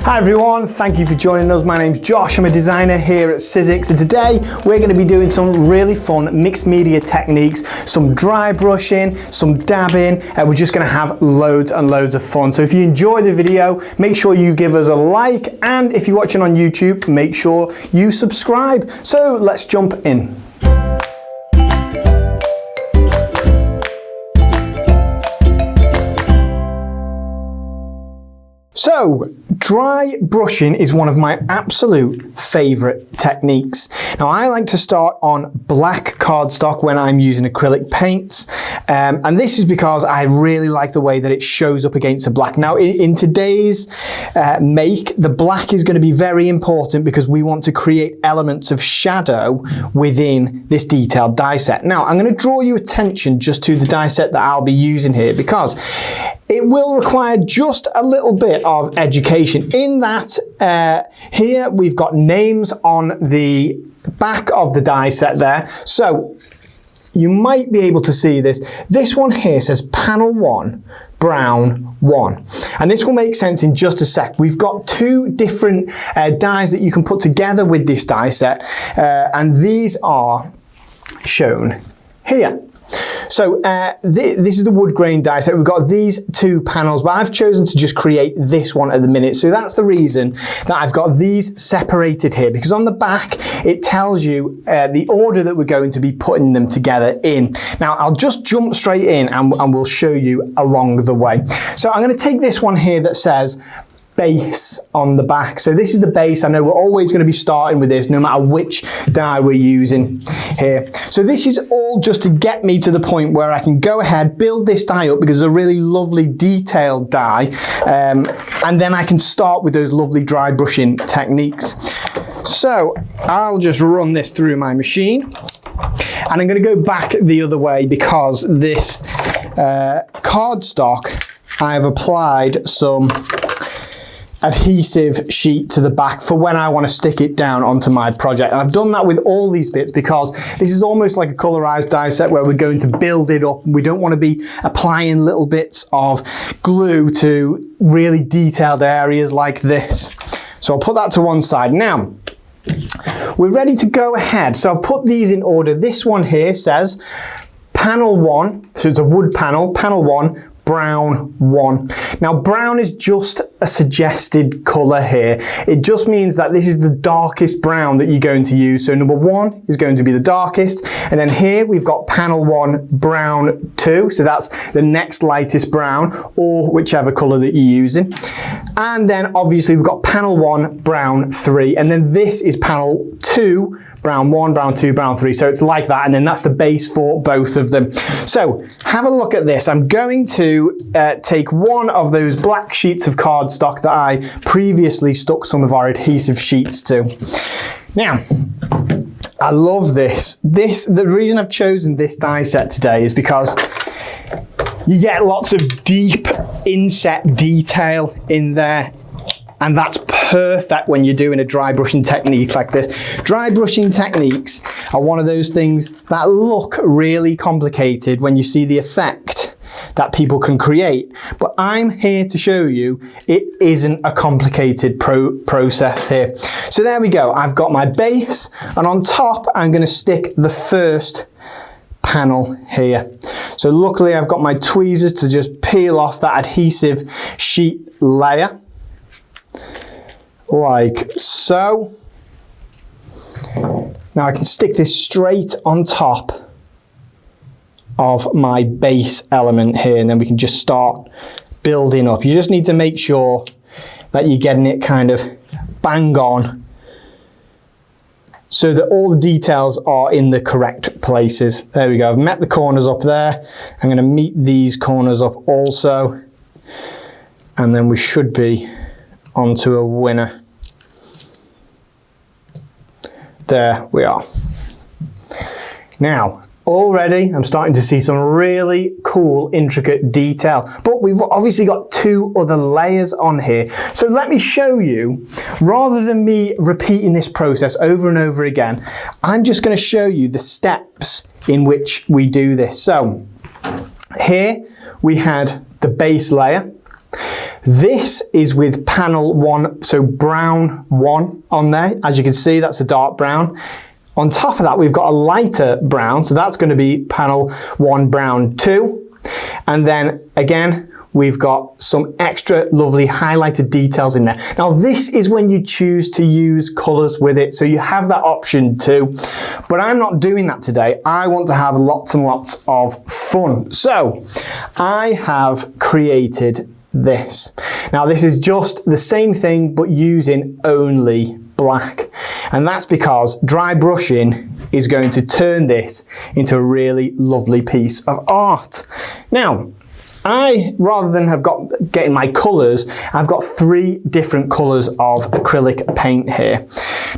Hi everyone, thank you for joining us. My name's Josh, I'm a designer here at Sizzix, and today we're going to be doing some really fun mixed media techniques, some dry brushing, some dabbing, and we're just going to have loads and loads of fun. So if you enjoy the video, make sure you give us a like, and if you're watching on YouTube, make sure you subscribe. So let's jump in. So, dry brushing is one of my absolute favourite techniques. Now, I like to start on black cardstock when I'm using acrylic paints, and this is because I really like the way that it shows up against the black. Now, in today's make, the black is going to be very important because we want to create elements of shadow within this detailed die set. Now, I'm going to draw your attention just to the die set that I'll be using here because it will require just a little bit of education in that here we've got names on the back of the die set there. So you might be able to see this. This one here says panel 1, brown 1. And this will make sense in just a sec. We've got two different dies that you can put together with this die set, and these are shown here. So this is the Woodgrain die set. We've got these two panels, but I've chosen to just create this one at the minute. So that's the reason that I've got these separated here, because on the back it tells you the order that we're going to be putting them together in. Now I'll just jump straight in and we'll show you along the way. So I'm going to take this one here that says base on the back. So this is the base. I know we're always going to be starting with this no matter which die we're using here. So this is all just to get me to the point where I can go ahead, build this die up because it's a really lovely detailed die, and then I can start with those lovely dry brushing techniques. So I'll just run this through my machine, and I'm going to go back the other way because this cardstock, I have applied some adhesive sheet to the back for when I want to stick it down onto my project. And I've done that with all these bits because this is almost like a colorized die set where we're going to build it up. We don't want to be applying little bits of glue to really detailed areas like this. So I'll put that to one side. Now, we're ready to go ahead. So I've put these in order. This one here says panel 1, so it's a wood panel, panel 1, brown 1. Now brown is just a suggested colour here. It just means that this is the darkest brown that you're going to use. So number 1 is going to be the darkest, and then here we've got panel 1 brown 2, so that's the next lightest brown, or whichever colour that you're using. And then obviously we've got panel 1 brown 3, and then this is panel 2 brown 1, brown 2, brown 3. So it's like that, and then that's the base for both of them. So have a look at this. I'm going to take one of those black sheets of cardstock that I previously stuck some of our adhesive sheets to. Now, I love this. The reason I've chosen this die set today is because you get lots of deep inset detail in there. And that's perfect when you're doing a dry brushing technique like this. Dry brushing techniques are one of those things that look really complicated when you see the effect that people can create. But I'm here to show you it isn't a complicated process here. So there we go. I've got my base, and on top I'm going to stick the first panel here. So luckily I've got my tweezers to just peel off that adhesive sheet layer. Like so. Now I can stick this straight on top of my base element here, and then we can just start building up. You just need to make sure that you're getting it kind of bang on so that all the details are in the correct places. There we go. I've met the corners up there. I'm going to meet these corners up also, and then we should be onto a winner. There we are. Now, already I'm starting to see some really cool, intricate detail, but we've obviously got two other layers on here. So let me show you, rather than me repeating this process over and over again, I'm just going to show you the steps in which we do this. So here we had the base layer. This is with panel 1, so brown 1 on there. As you can see, that's a dark brown. On top of that, we've got a lighter brown, so that's going to be panel 1 brown 2. And then again, we've got some extra lovely highlighted details in there. Now this is when you choose to use colors with it, so you have that option too. But I'm not doing that today. I want to have lots and lots of fun. So I have created this. Now this is just the same thing, but using only black. And that's because dry brushing is going to turn this into a really lovely piece of art. Now, rather than getting my colours, I've got 3 different colours of acrylic paint here.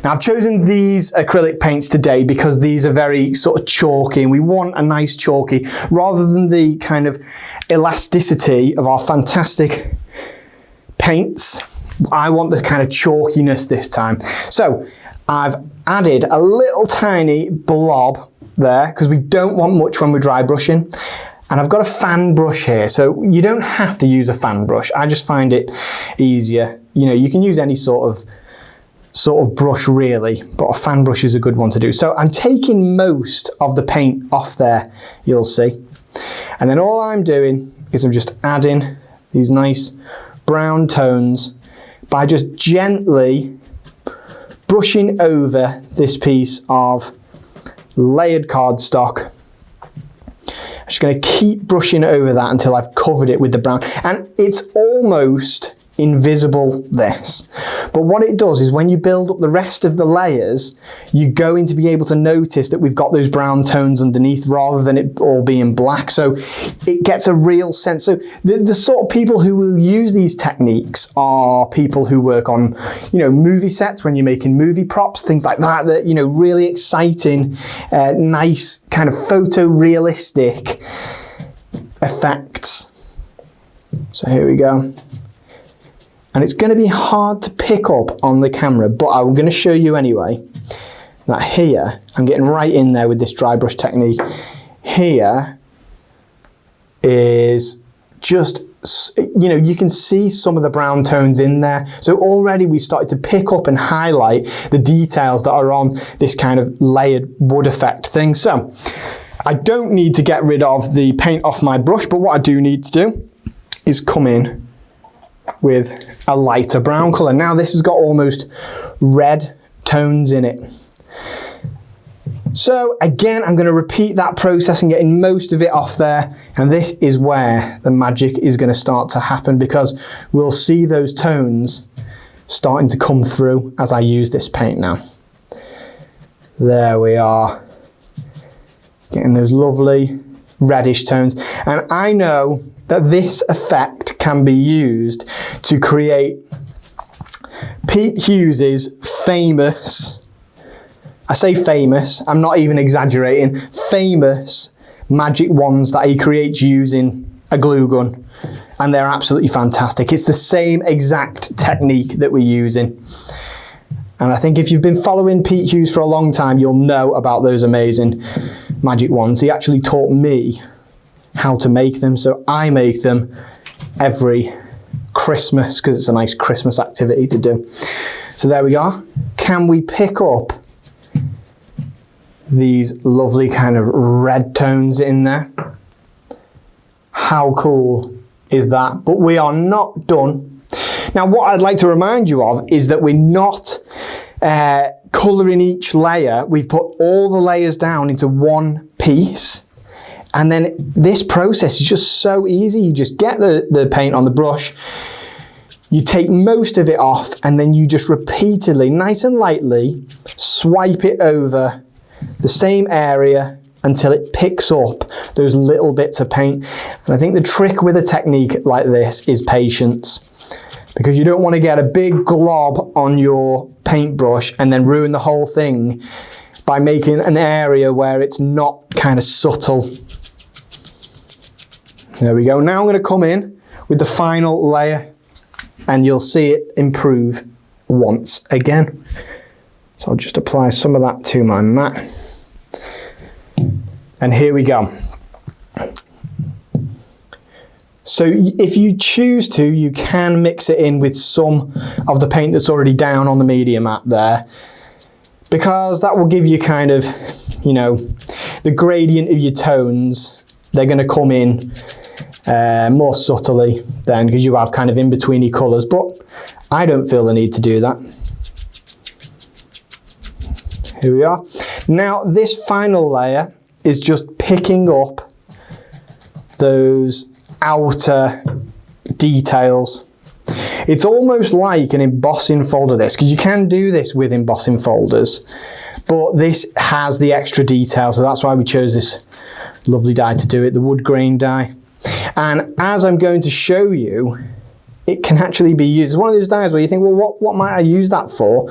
Now I've chosen these acrylic paints today because these are very sort of chalky, and we want a nice chalky rather than the kind of elasticity of our fantastic paints. I want the kind of chalkiness this time. So I've added a little tiny blob there because we don't want much when we're dry brushing. And I've got a fan brush here, so you don't have to use a fan brush. I just find it easier. You know, you can use any sort of brush really, but a fan brush is a good one to do. So I'm taking most of the paint off there, you'll see. And then all I'm doing is I'm just adding these nice brown tones by just gently brushing over this piece of layered cardstock. I'm just going to keep brushing over that until I've covered it with the brown. And it's almost invisible, this. But what it does is when you build up the rest of the layers, you're going to be able to notice that we've got those brown tones underneath rather than it all being black. So it gets a real sense. So the sort of people who will use these techniques are people who work on, you know, movie sets when you're making movie props, things like that, that, you know, really exciting, nice kind of photorealistic effects. So here we go. And it's going to be hard to pick up on the camera, but I'm going to show you anyway that here, I'm getting right in there with this dry brush technique. Here is just, you know, you can see some of the brown tones in there. So already we started to pick up and highlight the details that are on this kind of layered wood effect thing. So I don't need to get rid of the paint off my brush, but what I do need to do is come in with a lighter brown colour. Now this has got almost red tones in it. So again, I'm going to repeat that process and getting most of it off there. And this is where the magic is going to start to happen, because we'll see those tones starting to come through as I use this paint now. There we are. Getting those lovely reddish tones. And I know that this effect can be used to create Pete Hughes's famous, I say famous, I'm not even exaggerating, famous magic wands that he creates using a glue gun. And they're absolutely fantastic. It's the same exact technique that we're using. And I think if you've been following Pete Hughes for a long time, you'll know about those amazing magic wands. He actually taught me how to make them, so I make them every Christmas because it's a nice Christmas activity to do. So there we are. Can we pick up these lovely kind of red tones in there? How cool is that? But we are not done. Now what I'd like to remind you of is that we're not colouring each layer. We've put all the layers down into one piece. And then this process is just so easy. You just get the paint on the brush, you take most of it off, and then you just repeatedly, nice and lightly, swipe it over the same area until it picks up those little bits of paint. And I think the trick with a technique like this is patience, because you don't want to get a big glob on your paintbrush and then ruin the whole thing by making an area where it's not kind of subtle. There we go. Now I'm going to come in with the final layer and you'll see it improve once again. So I'll just apply some of that to my mat. And here we go. So if you choose to, you can mix it in with some of the paint that's already down on the media mat there, because that will give you kind of, you know, the gradient of your tones. They're going to come in more subtly then, because you have kind of in-betweeny colours, but I don't feel the need to do that. Here we are. Now this final layer is just picking up those outer details. It's almost like an embossing folder, this, because you can do this with embossing folders, but this has the extra detail, so that's why we chose this lovely die to do it, the wood grain die. And as I'm going to show you, it can actually be used. It's one of those dies where you think, well, what might I use that for?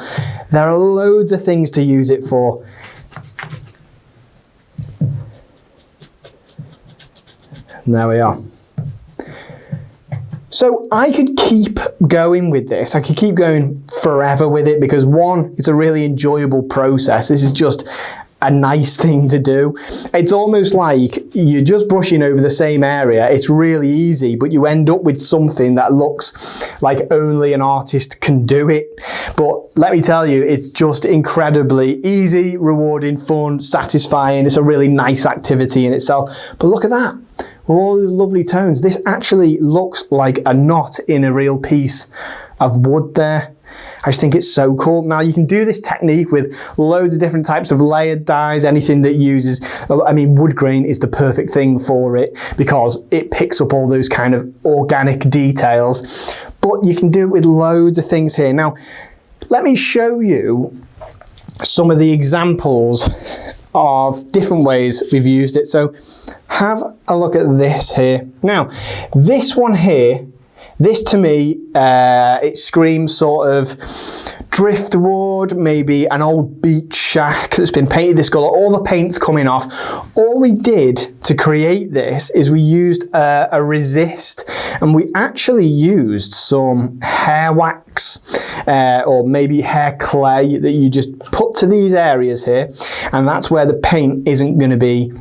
There are loads of things to use it for. And there we are. So I could keep going with this. I could keep going forever with it, because one, it's a really enjoyable process. This is just a nice thing to do. It's almost like you're just brushing over the same area. It's really easy, but you end up with something that looks like only an artist can do it. But let me tell you, it's just incredibly easy, rewarding, fun, satisfying. It's a really nice activity in itself. But look at that. All those lovely tones. This actually looks like a knot in a real piece of wood there. I just think it's so cool. Now you can do this technique with loads of different types of layered dies, anything that uses, I mean, wood grain is the perfect thing for it, because it picks up all those kind of organic details, but you can do it with loads of things here. Now, let me show you some of the examples of different ways we've used it. So have a look at this here. Now, this one here, this to me, it screams sort of driftwood, maybe an old beach shack that's been painted this colour, all the paint's coming off. All we did to create this is we used a resist, and we actually used some hair wax or maybe hair clay that you just put to these areas here, and that's where the paint isn't going to be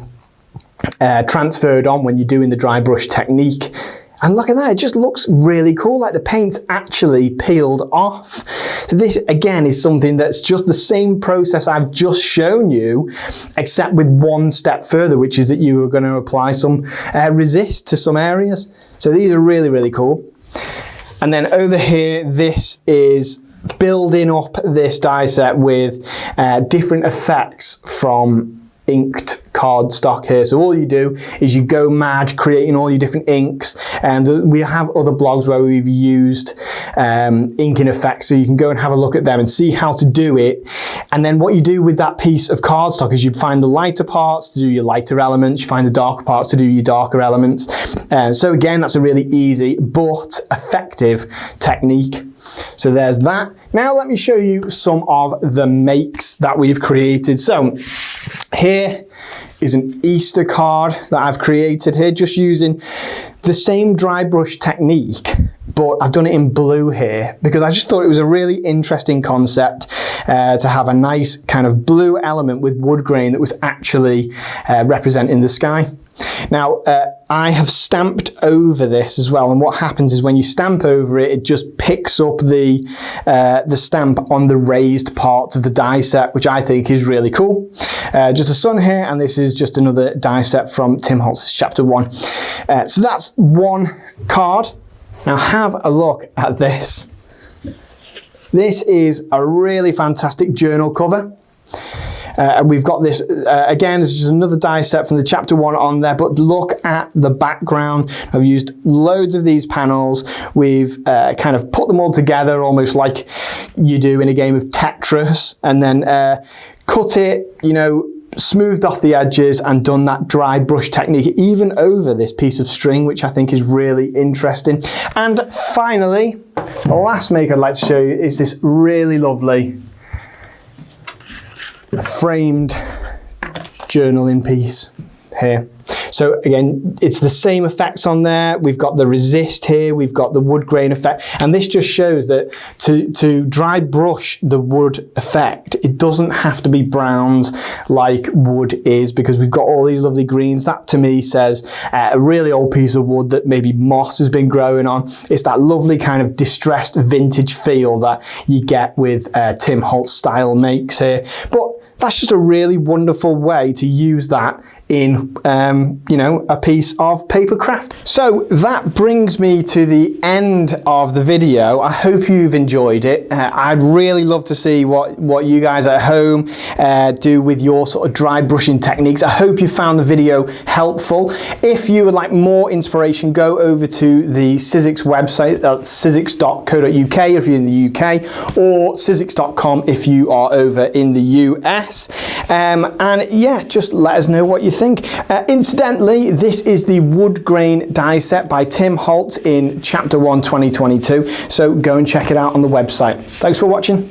transferred on when you're doing the dry brush technique. And look at that, it just looks really cool, like the paint's actually peeled off. So this, again, is something that's just the same process I've just shown you, except with one step further, which is that you are going to apply some resist to some areas. So these are really, really cool. And then over here, this is building up this die set with different effects from inked cardstock here. So all you do is you go mad creating all your different inks, and we have other blogs where we've used inking effects, so you can go and have a look at them and see how to do it. And then what you do with that piece of cardstock is you find the lighter parts to do your lighter elements, you find the darker parts to do your darker elements. So again, that's a really easy but effective technique. So there's that. Now let me show you some of the makes that we've created. So here is an Easter card that I've created here, just using the same dry brush technique, but I've done it in blue here because I just thought it was a really interesting concept to have a nice kind of blue element with wood grain that was actually representing the sky. Now, I have stamped over this as well, and what happens is when you stamp over it, it just picks up the stamp on the raised parts of the die set, which I think is really cool. Just a sun here, and this is just another die set from Tim Holtz's Chapter 1. So that's one card. Now have a look at this. This is a really fantastic journal cover. We've got this, again, this is just another die set from the Chapter 1 on there, but look at the background. I've used loads of these panels. We've kind of put them all together almost like you do in a game of Tetris, and then cut it, you know, smoothed off the edges and done that dry brush technique even over this piece of string, which I think is really interesting. And finally, the last make I'd like to show you is this really lovely framed journaling piece here. So again, it's the same effects on there. We've got the resist here, we've got the wood grain effect, and this just shows that to dry brush the wood effect, it doesn't have to be browns like wood is, because we've got all these lovely greens. That to me says a really old piece of wood that maybe moss has been growing on. It's that lovely kind of distressed vintage feel that you get with Tim Holtz style makes here. But that's just a really wonderful way to use that in you know, a piece of paper craft. So that brings me to the end of the video. I hope you've enjoyed it. I'd really love to see what you guys at home do with your sort of dry brushing techniques. I hope you found the video helpful. If you would like more inspiration, go over to the Sizzix website, sizzix.co.uk if you're in the UK, or sizzix.com if you are over in the US. And yeah, just let us know what you think. Incidentally, this is the Woodgrain Die Set by Tim Holtz in Chapter 1 2022, so go and check it out on the website. Thanks for watching.